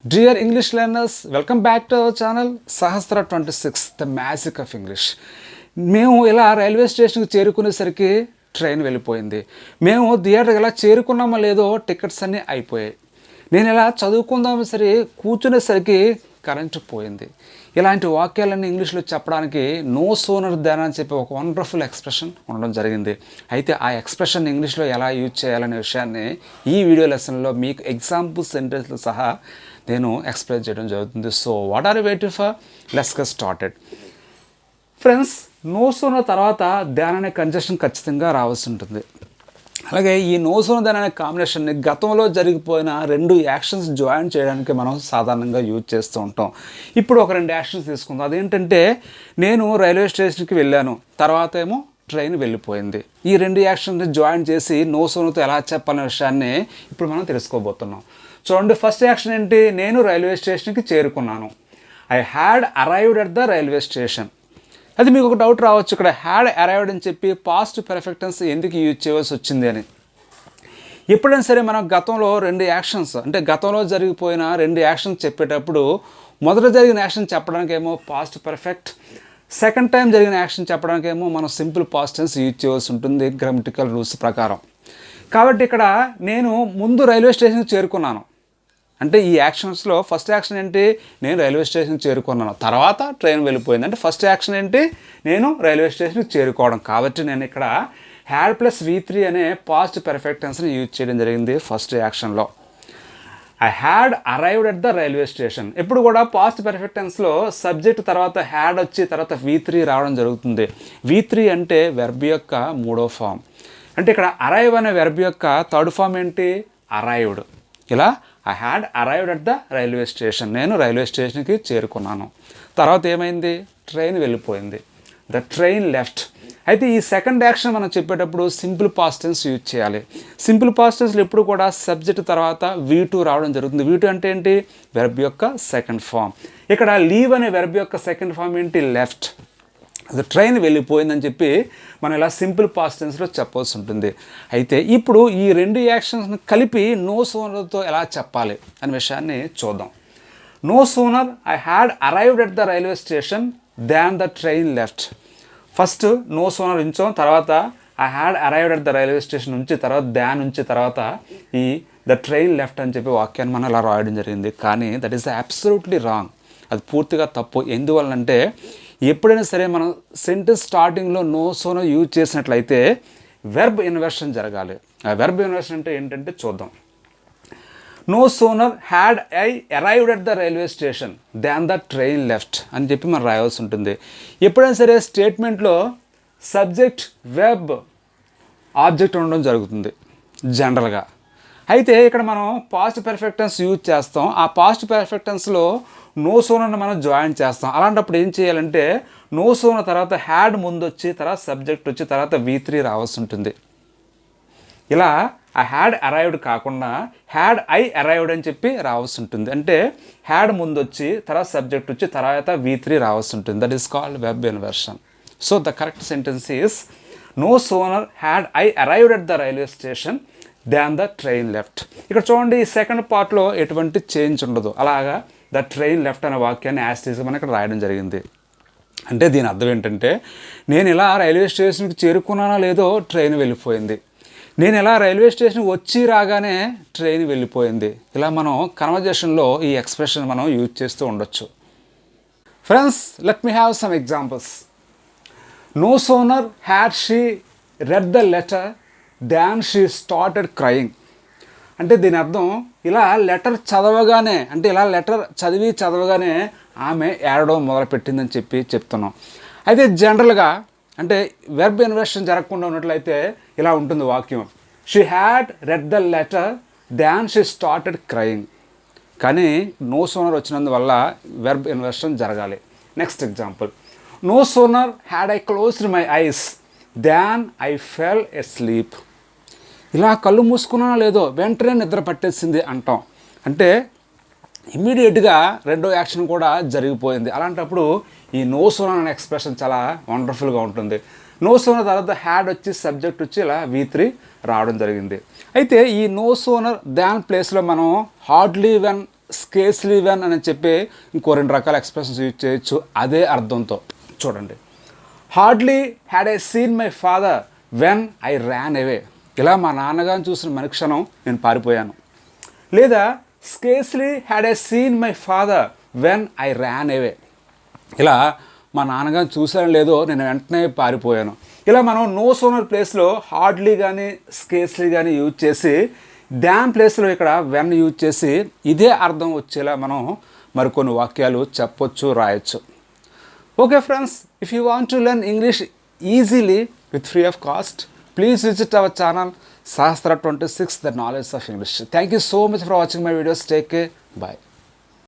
Dear English learners, welcome back to our channel Sahastra 26, the magic of English. మేము ఇలా railway స్టేషన్కి చేరుకునేసరికి train వెళ్ళిపోయింది. మేము థియేటర్కి ఇలా చేరుకున్నామో లేదో టికెట్స్ అన్నీ అయిపోయాయి. నేను ఇలా చదువుకుందాము సరే కూర్చునేసరికి కరెంటు పోయింది. ఇలాంటి వాక్యాలన్నీ ఇంగ్లీష్లో చెప్పడానికి నో సోనర్ దాన్ అని చెప్పి ఒక వండర్ఫుల్ ఎక్స్ప్రెషన్ ఉండడం జరిగింది. అయితే ఆ ఎక్స్ప్రెషన్ ఇంగ్లీష్లో ఎలా యూజ్ చేయాలనే విషయాన్ని ఈ వీడియో లెసన్లో మీకు ఎగ్జాంపుల్ సెంటెన్స్లు సహా నేను ఎక్స్ప్లెయిన్ చేయడం జరుగుతుంది. So what are you waiting for? Let's get started. Friends, no sooner తర్వాత దాన్ అనే కంజెషన్ ఖచ్చితంగా రావాల్సి ఉంటుంది. అలాగే ఈ నో సోనర్ దాన్ అనే కాంబినేషన్ని గతంలో జరిగిపోయిన రెండు యాక్షన్స్ జాయిన్ చేయడానికి మనం సాధారణంగా యూజ్ చేస్తూ ఉంటాం. ఇప్పుడు ఒక రెండు యాక్షన్స్ తీసుకుందాం. అదేంటంటే, నేను రైల్వే స్టేషన్కి వెళ్ళాను, తర్వాత ఏమో ట్రైన్ వెళ్ళిపోయింది. ఈ రెండు యాక్షన్ని జాయిన్ చేసి నో సోనర్తో ఎలా చెప్పాలనే విషయాన్ని ఇప్పుడు మనం తెలుసుకోబోతున్నాం. చూడండి, ఫస్ట్ యాక్షన్ ఏంటి? నేను రైల్వే స్టేషన్కి చేరుకున్నాను. I had arrived at the railway station. అది మీకు ఒక డౌట్ రావచ్చు, ఇక్కడ హ్యాడ్ అరైవ్డ్ అని చెప్పి పాస్ట్ పర్ఫెక్ట్ టెన్స్ ఎందుకు యూజ్ చేయవలసి వచ్చింది అని. ఎప్పుడైనా సరే మనం గతంలో రెండు యాక్షన్స్, అంటే గతంలో జరిగిపోయిన రెండు యాక్షన్స్ చెప్పేటప్పుడు మొదట జరిగిన యాక్షన్ చెప్పడానికి ఏమో పాస్ట్ పర్ఫెక్ట్, సెకండ్ టైం జరిగిన యాక్షన్ చెప్పడానికి ఏమో మనం సింపుల్ పాస్ట్ టెన్స్ యూజ్ చేయవలసి ఉంటుంది గ్రామటికల్ రూల్స్ ప్రకారం. కాబట్టి ఇక్కడ నేను ముందు రైల్వే స్టేషన్కి చేరుకున్నాను అంటే ఈ యాక్షన్స్లో ఫస్ట్ యాక్షన్ ఏంటి? నేను రైల్వే స్టేషన్కి చేరుకున్నాను, తర్వాత ట్రైన్ వెళ్ళిపోయింది. అంటే ఫస్ట్ యాక్షన్ ఏంటి? నేను రైల్వే స్టేషన్కి చేరుకోవడం. కాబట్టి నేను ఇక్కడ హ్యాడ్ ప్లస్ V3 అనే పాస్ట్ పర్ఫెక్ట్ టెన్స్ని యూజ్ చేయడం జరిగింది ఫస్ట్ యాక్షన్లో. I had arrived at the railway station. ఎప్పుడు కూడా పాస్ట్ పర్ఫెక్ట్ టెన్స్లో సబ్జెక్ట్ తర్వాత హ్యాడ్ వచ్చి తర్వాత V3 రావడం జరుగుతుంది. V3 అంటే వెర్బ్ యొక్క మూడో ఫామ్. అంటే ఇక్కడ అరైవ్ అనే వెర్బ్ యొక్క థర్డ్ ఫామ్ ఏంటి? అరైవ్డ్. ఇలా I had arrived at the railway station. నేను రైల్వే స్టేషన్కి చేరుకున్నాను. తర్వాత ఏమైంది? ట్రైన్ వెళ్ళిపోయింది. The train left. అయితే ఈ సెకండ్ యాక్షన్ మనం చెప్పేటప్పుడు సింపుల్ పాస్ట్ టెన్స్ యూజ్ చేయాలి. సింపుల్ పాస్ట్ టెన్స్లో ఎప్పుడు కూడా సబ్జెక్ట్ తర్వాత V2 రావడం జరుగుతుంది. V2 అంటే ఏంటి? వెర్బ్ యొక్క సెకండ్ ఫామ్. ఇక్కడ లీవ్ అనే వెర్బ్ యొక్క సెకండ్ ఫామ్ ఏంటి? లెఫ్ట్. అది ట్రైన్ వెళ్ళిపోయిందని చెప్పి మనం ఇలా సింపుల్ పాస్ట్ టెన్స్లో చెప్పాల్సి ఉంటుంది. అయితే ఇప్పుడు ఈ రెండు యాక్షన్స్ని కలిపి నో సోనర్తో ఎలా చెప్పాలి అనే విషయాన్ని చూద్దాం. No sooner I had arrived at the railway station than the train left. First no sooner ఉంచాం, తర్వాత I had arrived at the railway station నుంచి, తర్వాత దాన్ నుంచి, తర్వాత ఈ ద ట్రైన్ లెఫ్ట్ అని చెప్పి వాక్యాన్ని మనం ఇలా రాయడం జరిగింది. కానీ దట్ ఈస్ అబ్సల్యూట్లీ రాంగ్. అది పూర్తిగా తప్పు. ఎందువల్లంటే ఎప్పుడైనా సరే మనం సెంటెన్స్ స్టార్టింగ్లో నో సోనర్ యూజ్ చేసినట్లయితే వెర్బ్ ఇన్వర్షన్ జరగాలి. ఆ వెర్బ్ ఇన్వర్షన్ అంటే ఏంటంటే చూద్దాం. No sooner had I arrived at the railway station than the train left అని చెప్పి మనం రాయాల్సి ఉంటుంది. ఎప్పుడైనా సరే స్టేట్మెంట్లో సబ్జెక్ట్, వెర్బ్, ఆబ్జెక్ట్ ఉండడం జరుగుతుంది జనరల్గా. అయితే ఇక్కడ మనం పాస్ట్ పర్ఫెక్ట్ టెన్స్ యూజ్ చేస్తాం. ఆ పాస్ట్ పర్ఫెక్ట్ టెన్స్లో నో సోనర్ని మనం జాయిన్ చేస్తాం. అలాంటప్పుడు ఏం చేయాలంటే నో సోనర్ తర్వాత హ్యాడ్ ముందు వచ్చి, తర్వాత సబ్జెక్ట్ వచ్చి, తర్వాత V3 రావాల్సి ఉంటుంది. ఇలా ఆ హ్యాడ్ అరైవ్డ్ కాకుండా హ్యాడ్ ఐ అరైవ్డ్ అని చెప్పి రావాల్సి ఉంటుంది. అంటే హ్యాడ్ ముందు వచ్చి, తర్వాత సబ్జెక్ట్ వచ్చి, తర్వాత V3 రావాల్సి ఉంటుంది. That is called verb inversion. So the correct sentence is no sooner had I arrived at the railway station than the train left. ఇక్కడ చూడండి, ఈ సెకండ్ పార్ట్లో ఎటువంటి చేంజ్ ఉండదు. అలాగా ద ట్రైన్ లెఫ్ట్ అనే వాక్యాన్ని యాజ్ టీజ్గా మనం ఇక్కడ రాయడం జరిగింది. అంటే దీని అర్థం ఏంటంటే, నేను ఇలా రైల్వే స్టేషన్కి చేరుకున్నానో లేదో ట్రైన్ వెళ్ళిపోయింది. నేను ఇలా రైల్వే స్టేషన్కి వచ్చి రాగానే ట్రైన్ వెళ్ళిపోయింది. ఇలా మనం కన్వర్జేషన్లో ఈ ఎక్స్ప్రెషన్ మనం యూజ్ చేస్తూ ఉండొచ్చు. Friends, let me have some examples. No sooner had she read the letter than she started crying. అంటే దీని అర్థం, ఇలా లెటర్ చదవగానే, అంటే ఇలా లెటర్ చదవగానే ఆమె ఏడవడం మొదలుపెట్టిందని చెప్పి చెప్తున్నాం. అయితే జనరల్గా అంటే వెర్బ్ ఇన్వర్షన్ జరగకుండా ఉన్నట్లయితే ఇలా ఉంటుంది వాక్యం. She had read the letter than she started crying. కానీ నో సోనర్ వచ్చినందువల్ల వెర్బ్ ఇన్వర్షన్ జరగాలి. Next example. No sooner had I closed my eyes than I fell asleep. ఇలా కళ్ళు మూసుకున్నా లేదో వెంటనే నిద్ర పట్టేసింది అంటాం. అంటే ఇమ్మీడియట్గా రెండో యాక్షన్ కూడా జరిగిపోయింది. అలాంటప్పుడు ఈ నో సోనర్ అనే ఎక్స్ప్రెషన్ చాలా వండర్ఫుల్గా ఉంటుంది. నో సోనర్ తర్వాత హ్యాడ్ వచ్చి సబ్జెక్ట్ వచ్చి ఇలా V3 రావడం జరిగింది. అయితే ఈ నో సోనర్ దాన్ ప్లేస్లో మనం హార్డ్లీ వెన్ స్కేర్స్లీ వెన్ అని చెప్పి ఇంకో 2 రకాల ఎక్స్ప్రెషన్స్ యూజ్ చేయొచ్చు అదే అర్థంతో. చూడండి, hardly had I seen my father when I ran అవే. ఇలా మా నాన్నగారిని చూసిన మరుక్షణం నేను పారిపోయాను. లేదా scarcely had I seen my father when I ran అవే. ఇలా మా నాన్నగారిని చూసాను లేదో నేను వెంటనే పారిపోయాను. ఇలా మనం నో సోనర్ ప్లేస్లో హార్డ్లీ కానీ స్కేర్స్లీ కానీ యూజ్ చేసి డామ్ ప్లేస్లో ఇక్కడ వెన్ యూజ్ చేసి ఇదే అర్థం వచ్చేలా మనం మరికొన్ని వాక్యాలు చెప్పొచ్చు, రాయొచ్చు. Okay friends, if you want to learn English easily with free of cost, please visit our channel Sahastra 26, the knowledge of English. Thank you so much for watching my videos. Take care. Bye.